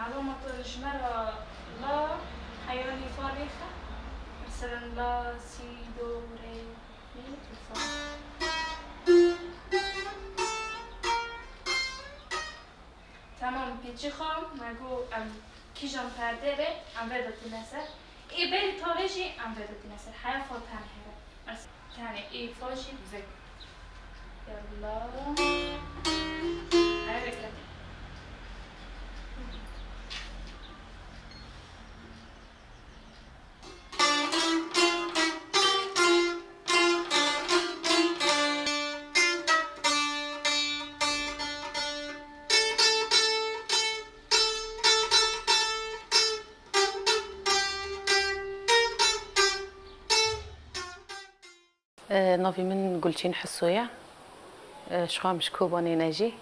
علامة الجمرة لا حيواني فارغة مثلا لا سي دو ري مي فا. تمام پیچی خواهم نگو کیجان پرده ره ام بداتی نسر ای بری تالشی ام بداتی نسر حیا فاتن هره مثلا تاني ای فاشی بزک يلا هاي ركبت. نافي من قلتين حسوية شخوا مش كوباني ناجي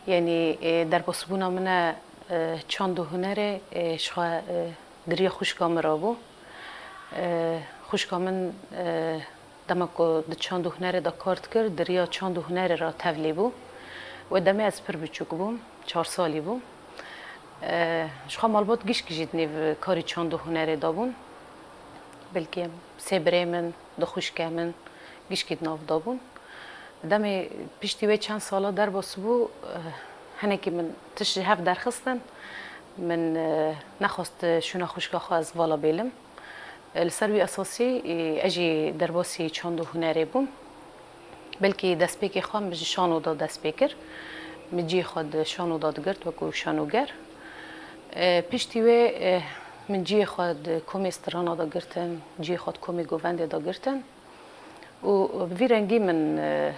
يعني در بصبونا منا چاندو هنره شخوا دريا خوش كامرا بو خوش كامن دمكو د چاندو هنره دا کارت کرد دريا چاندو هنره را تولي بو و دمي از پر بچوك بوم 4 سالي بو شخوا مالبات گیش کجید نیو کاری چاندو هنره دا بون بلکه سبره من دخوشکه من گیش کید ناف دا بون دمی پیشتی وی چند سالا در باسبو هنه که من تشتی هف درخستن من نخواست شونا خوشکا خواه از والا بیلم لسروی اساسی اجی در باسی چاندو هنره بوم بلکه دست پیکی خواه مجی شانو دا دست پیکر مجی خود شانو داد گرد وکو شانوگر پیشتی وی من جی خود کمی استرانا دا گرتن جی خود کمی گوونده دا گرتن و بوی رنگی من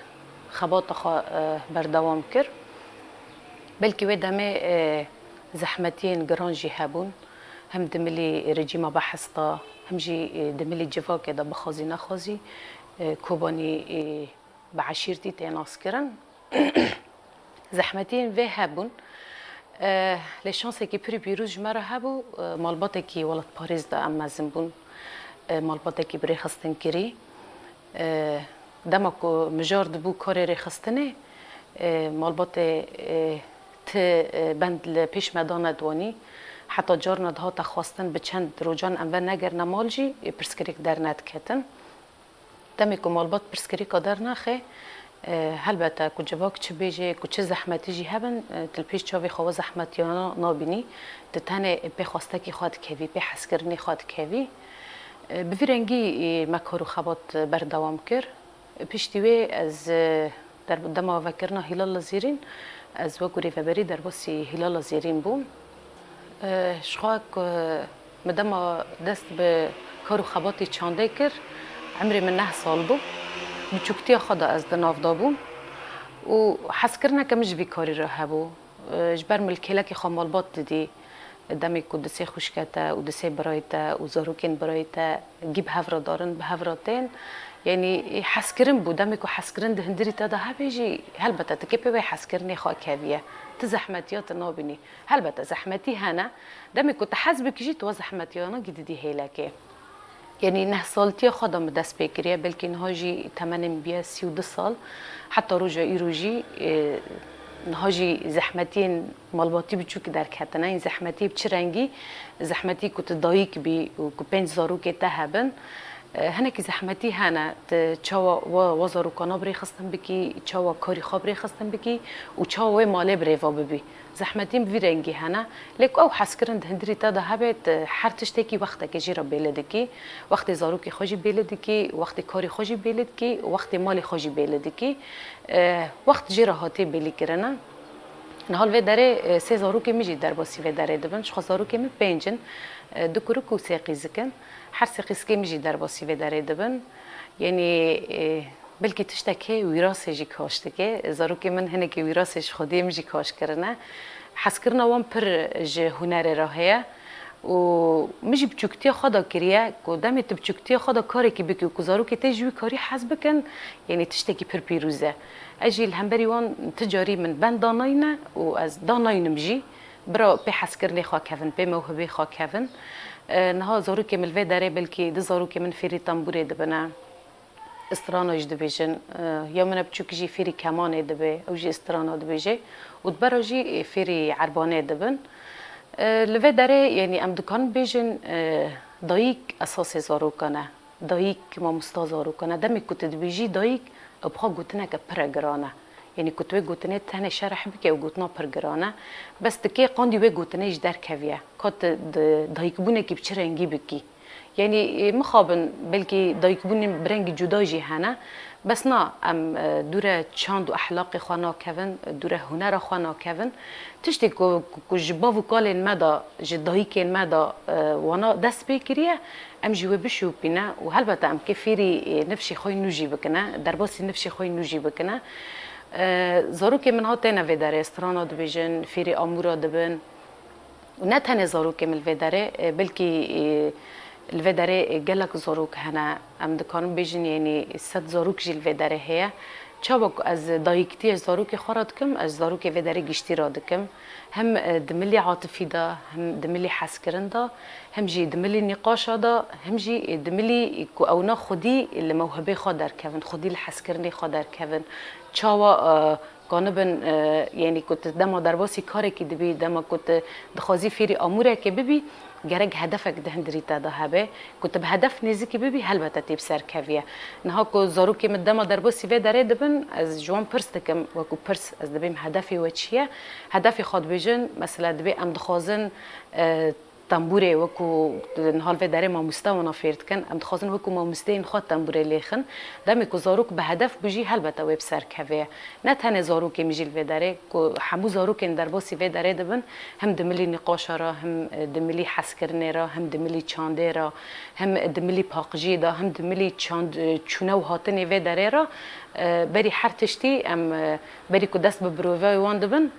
خبات خوا بردوام کر بلکه وی دمه زحمتین گرانجی هبون هم دملی رجیما بحثتا هم جی دملی جواکه دا بخوازی نخوازی کوبانی بعشیرتی تیناس کرن زحمتین وی هبون لشانس کی پری پیروز جمره هبو مالبات کی ولات پاریس دا ام مزن بون مالبات کی بری خستن کری دمکو مجارد بو کار ری خستنه مالبات ت بند پیش مدان دوانی حتی جار ندها تخواستن به چند روزان ام و نگر نمالجی پرسکریک در ند کتن دمیکو مالبات پرسکریک در نخه هلبته کو جواک چه بیجه کو چه زحمتی جی هبن تل پیش چاوی خواه زحمتیانا نابینی تتنه پی خواسته کی خواد کوی پی حسکرنی خواد کوی بوی رنگی مکارو خبات بردوام کر پیشتیوی از در دما وکرنا هلال زیرین از وگوری فبری در باسی هلال زیرین بوم شخواک مدما دست به کارو خباتی چانده کر عمری من 9 سال بو بچوکتی خدا از دناف دابوم و حس کرنا که مش بیکاری را هبو جبر ملکیلا که خامالبات دیدی دمی که دسته خوشکته و دسته برایته و زاروکین برایته گیب هفرا دارن به هفراتین یعنی حس کرن بود دمی که حس کرن ده هندری تا ده هبیجی هلبته تکیپی وی حس کرنی خواه کبیه تزحمتیات نابینی هلبته زحمتی هنه دمی که تحس بکیجی تو زحمتیانا گیدی هیلکه يعني 9 سالتي خدم دست بكريا بلكي نهاجي 32 سال حتى رجع يروجي نهاجي زحمتين مالباتي بچوك در كتنا این زحمتي بچرنگي زحمتي كنت ضايق بي وكو 5 زاروك تهبن هناك زحمتي هنا تشاوا وزارو كانا بري خستن بكي تشاوا كاري خبري خستن بكي و تشاوا مالي بري ببي زحمتين بفيرنجي هنا لك او حسكرن هندري تا هبت حرتشتكي وقتك جيرا بلدكي وقت زاروكي خوجي بلدكي وقت كاري خوجي بلدكي وقت مالي خوجي بلدكي وقت جيرا هاتي بلي كرنا نهال و داره 3 زاروكي میجی در باسی و داره دبن شخص زاروكي می 5 دو كروكو ساقيزكن هر ساقيزكي میجی در باسی و داره دبن یعنی بلکه تشتکه ویراسش کاشته زاروكي من هنگی ویراسش خودی میجی کاش کرنه حس کرنا وام پر ج هنر راهه و میجی بچوکتی خدا کریه کدام بچوکتی خدا کاری که بکی و زاروكي تجوی کاری حسب کن یعنی تشتکی پر پیروزه اجي الهمبري وان تجاري من بند داناينا و از داناين مجي برا بي حسكرني خوا كافن بي موهبي خوا كافن نها زاروكي من الفي داري بلكي دي زاروكي من فيري تنبوري دبنا استرانا جد بيجن يا من بتشوك جي فيري كمان دبي او جي استرانا دبيجي و دبرا جي فيري عرباني دبن لوی داره یعنی ام دکان بیجن دایک اساس زاروکانه دایک ما مستا زاروکانه دمی کت دبیجی دایک ابخا گوتنه که پرگرانه یعنی کت وی گوتنه تنه شرح بکه و گوتنا پرگرانه بس تکی قاندی وی گوتنه اش در کویه کات دایک بونه کی بچه رنگی بکی یعنی مخابن بلکه دایک بونه برنگ جدا جی هنه بس نه ام دوره چاند و اخلاق خوانا کون دوره هنر خوانا کون تشتی کو جبا و کالین مدا جدایی کن مدا وانا دست بکریه ام جوه بشو بینه و هلبته ام که فیری نفشی خوی نوجی بکنه در باسی نفشی خوی نوجی بکنه زاروک من ها تنه وی داره استرانا دبیجن فیری آمورا دبن و نه تنه زاروک من وی داره بلکه الوی داره گلک زاروک هنه ام دکانم بیجن یعنی 100 زاروک جی الوی داره هیا چابک از دایکتی از زاروک خورد کم از زاروک وی داره گشتی را دکم هم دملی عاطفی دا هم دملی حس کرن دا هم جی دملی نقاش دا هم جی دملی کو اونا خودی الموهبه خودر کون خودی الحس کرنی خودر کون چاوا گانبن یعنی کت دما درواسی کاری که دبی دما کت دخوازی فیری اموره که ببی گرگ هدفک دهندری تا ده هبه کت به هدف نزدیکی ببی هلبته تیب سر کویه نه کو زارو که مدما درواسی و داره دبن از جوان پرس دکم و کو پرس از دبیم هدفی و چیه هدفی خود بیجن مثلا دبی ام دخوازن تنبوره وکو نهال و داره ما مستوى فيرت كان ام تخازن وكو ما مستين خاط تنبوره ليخن دم كو زاروك بهدف بجي هلبته ويب سر كوي نه تنه زاروك ميجيل و داره كو حمو زاروك در باسی و داره دبن هم دملي نقاش را هم دملي حس کرنه را هم دملي چانده را هم دملي پاقجي دا هم دملي چاند چونه و هاتنه و داره را بری هر تشتی ام بری کو دست ببروه وان دبن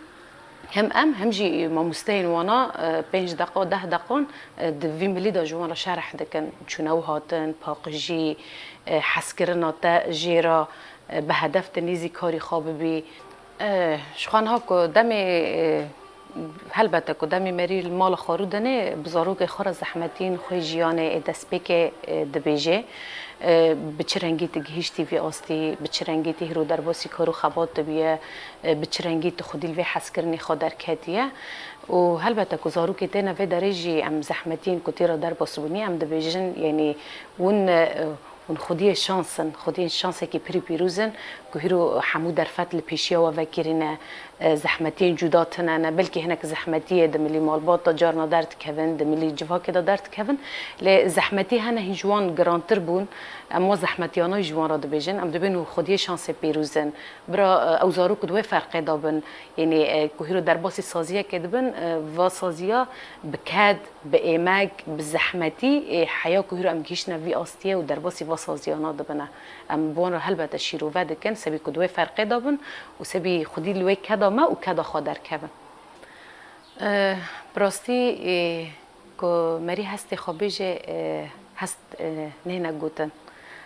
هم جي ما مستين وانا 5 دقيقة 10 دقيقة دوی ملی دا جوانا شرح دکن چونو هاتن پاقجی حس کرنا تا جیرا به هدف تنیزی کاری خواب بی شخوان ها که دمی هلبته که دمی مری المال خارودنه بزاروگ خور زحمتین خوی جیانه دست بک دبیجه بچرنگی تگهیشتی وی آستی بچرنگی تی هرو در باسی کارو خبات بیه بچرنگی تو خودی وی حس کرنی خودر کدیه و هلبته که زارو که تنه وی درجی ام زحمتین کتیرا در باسونی ام دبیجن یعنی اون خودی شانس که پری پیروزن که هرو حمو در فتل پیشیا و وکرینه زحمتین جدا تنه بلکه هنک زحمتیه دملی مالبات دا جارنا درد کون دملی جواک دا درد کون لی زحمتی هنه هنجوان گرانتر بون اما زحمتیانای جوان را دبیجن ام دبین خودی شانس پیروزن برا اوزارو کدوه فرقه دابن یعنی که هرو در باسی سازیه که دبن و سازیه بکد به ایمک بزحمتی حیا که هرو ام گیشنه وی آستیه و در باسی و سازیانا دبنه ام بوان را هلبت شیرو ودکن سبی کدوه فرقه دابن و سبی خودی لوی کدا ما و کدا خادر کبن براستی که مری هستی خوابیجه هست نه نگوتن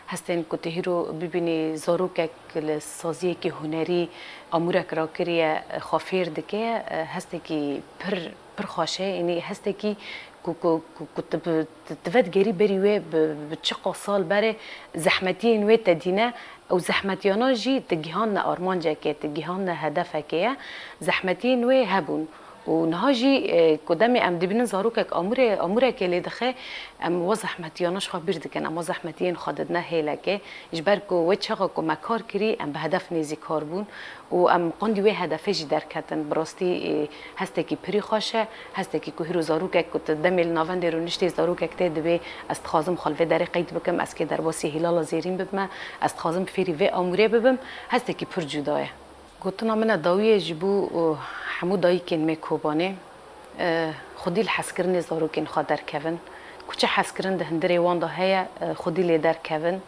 هستن که تهیرو ببینی زاروک سازی که هنری امورک را کریه خافیر دکه هستی که پر خاشه یعنی هستی که تفت گری بری و بچه سال بره زحمتی نوی تدینه او زحمتیانا جی تگیهان آرمان جا که تگیهان هدفه که زحمتی نوی هبون و نهاجی کدامی ام دبین زاروک اموره که لیدخه ام و زحمتیانش خبر دکن ام و زحمتیان خادد نه هیله که اجبر کو و چقا کو مکار کری ام به هدف نیزی کار بون و ام قندی و هدفه جی درکتن براستی هسته کی پری خوشه هسته کی کوهرو زاروک کت دمیل ناوند رو نشتی زاروک کته دبی است خازم خلفه در قید بکم از که در باسی هلال زیرین ببم است خازم فیری و اموره ببم هسته کی پر جداه گفتن من داویه جبو حمو دایی کن میکوبانه خودی الحس کرنی زارو کن خادر کون کچه حس کرن ده هندری وان ده هیا خودی لیدر کون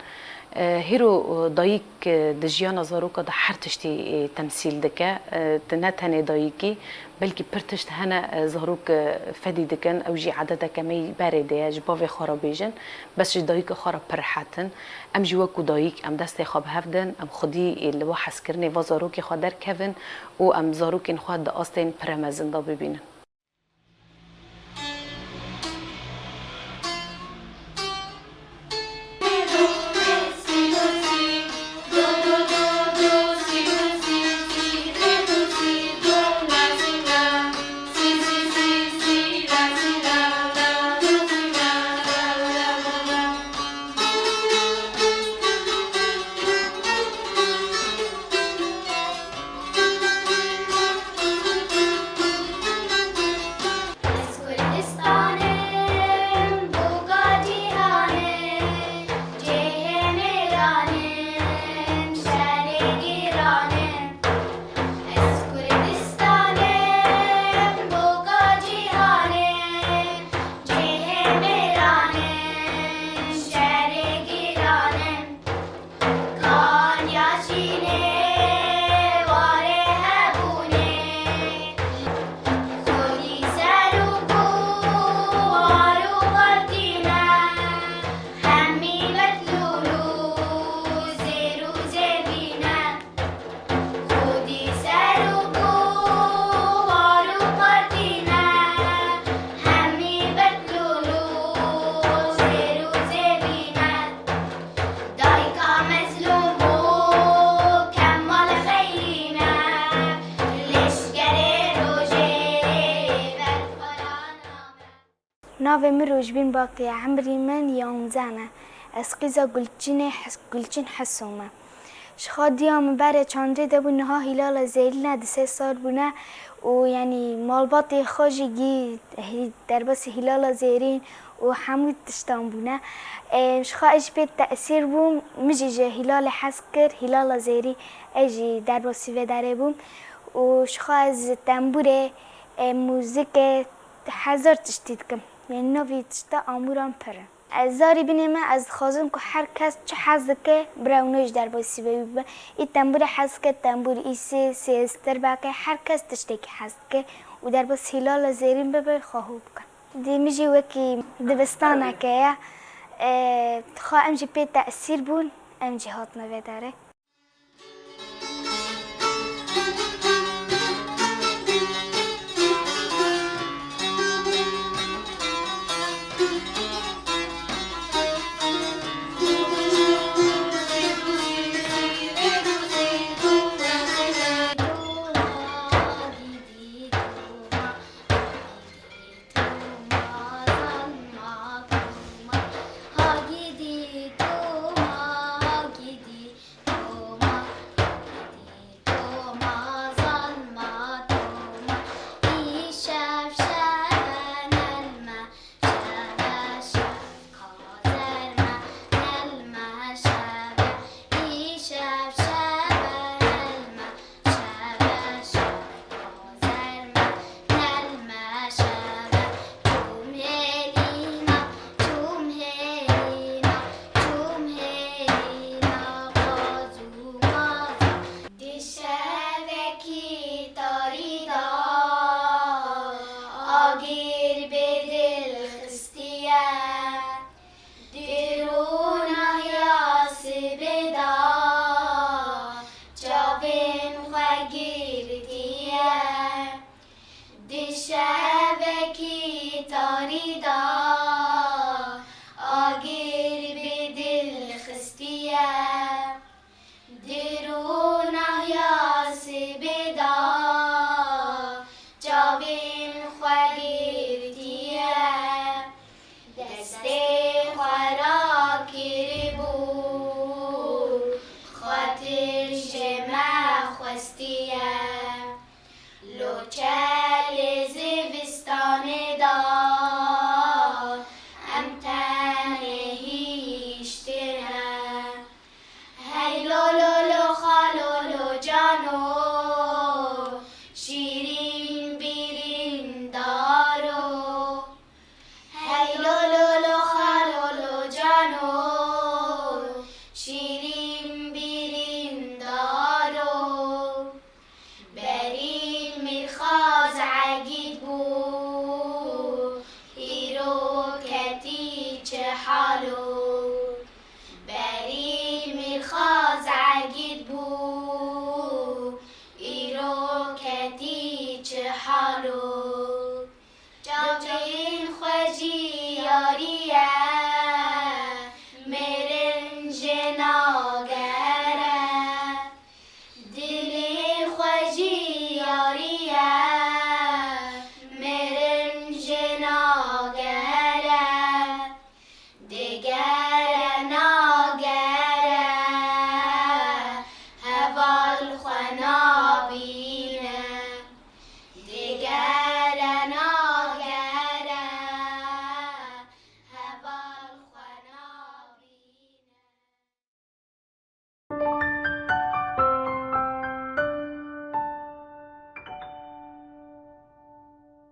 هیرو دایی که دجیان زارو که ده هر تشتی تمثیل دکه نه تنه دایی کی بلکه پرتشت هنه زارو که فدی دکن او جی عدد کمی برده جباوی خرابیجن بس دایی که خراب پرحتن ام جوا کو دایی ام دست خواب هفدن ام خودی لوا حس کرنی و زارو که خادر کون و ام زارو که خود ده آستین پرمزن دا ببینن Si ناوی مروج بین باقی عمری من 11 از قیزا گلچین حسومه شخادیام بره چندری دبون نها هلال زیلنا 3 سال بونه و یعنی مالباتی خوشی در بس هلال زیرین و حمود تشتان بونه شخاش بيت تأثير بوم مجي هلال حسكر هلال زيري اجي در بس في داره بوم و شخاز تنبوره موزیک هزار تشتید کم یعنی نوی تشتا آموران پره از زاری بینیم از خوازم که هر کس چه حز که براونوش در باسی ببین این تنبور حز که تنبور ایسی سیستر باقی هر کس تشتی که حز که و در باس هلال زیرین ببین خواهو بکن دی میجی وکی دبستانه که خواه امجی پی تأثیر بون امجی هات نوی داره خاطر شما خواستی